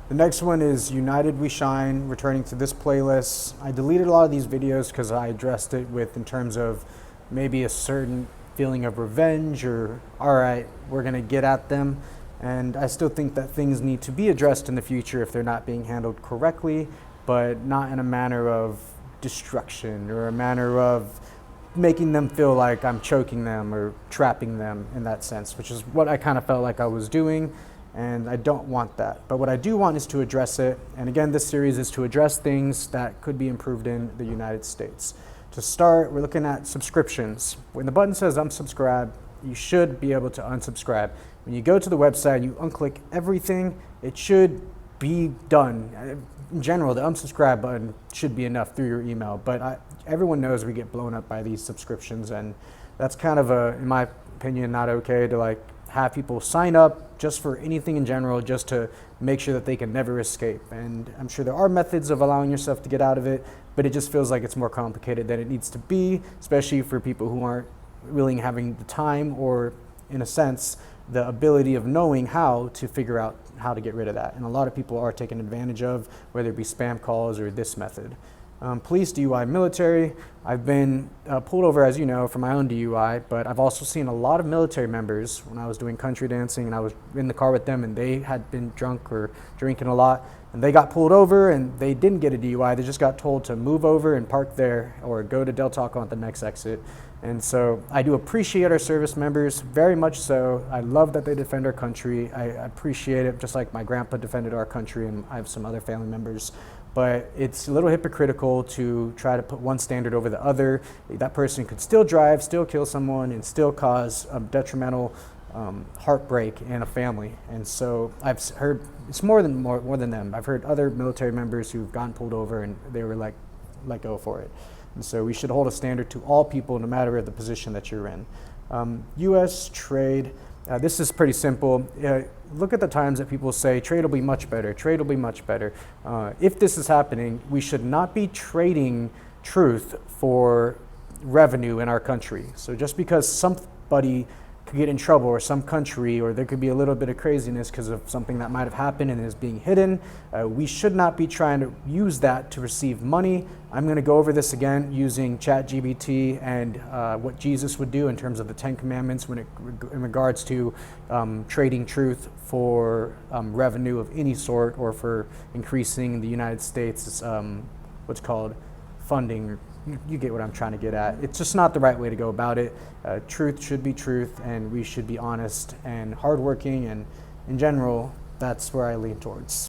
The next one is United We Shine, returning to this playlist. I deleted a lot of these videos because I addressed it with in terms of maybe a certain feeling of revenge or, all right, we're going to get at them. And I still think that things need to be addressed in the future if they're not being handled correctly, but not in a manner of destruction or a manner of making them feel like I'm choking them or trapping them in that sense, which is what I kind of felt like I was doing. And I don't want that. But what I do want is to address it. And again, this series is to address things that could be improved in the United States. To start, we're looking at subscriptions. When the button says unsubscribe, you should be able to unsubscribe. When you go to the website, you unclick everything, it should be done. In general, the unsubscribe button should be enough through your email, but everyone knows we get blown up by these subscriptions, and that's kind of in my opinion, not okay to have people sign up just for anything in general, just to make sure that they can never escape. And I'm sure there are methods of allowing yourself to get out of it, but it just feels like it's more complicated than it needs to be, especially for people who aren't really having the time or, in a sense, the ability of knowing how to figure out how to get rid of that. And a lot of people are taken advantage of, whether it be spam calls or this method. Police, DUI, military. I've been pulled over, as you know, for my own DUI, but I've also seen a lot of military members when I was doing country dancing and I was in the car with them and they had been drunk or drinking a lot and they got pulled over and they didn't get a DUI. They just got told to move over and park there or go to Del Taco at the next exit. And so I do appreciate our service members, very much so. I love that they defend our country. I appreciate it, just like my grandpa defended our country and I have some other family members. But it's a little hypocritical to try to put one standard over the other. That person could still drive, still kill someone, and still cause a detrimental heartbreak in a family. And so I've heard, it's more than them. I've heard other military members who've gotten pulled over and they were let go for it. And so we should hold a standard to all people, no matter the position that you're in. U.S. trade. This is pretty simple. Look at the times that people say trade will be much better, trade will be much better. If this is happening, we should not be trading truth for revenue in our country. So just because somebody could get in trouble or some country, or there could be a little bit of craziness because of something that might have happened and is being hidden, we should not be trying to use that to receive money. I'm going to go over this again using ChatGPT and what Jesus would do in terms of the 10 Commandments in regards to trading truth for revenue of any sort or for increasing the United States' what's called funding. You get what I'm trying to get at. It's just not the right way to go about it. Truth should be truth, and we should be honest and hardworking, and in general, that's where I lean towards.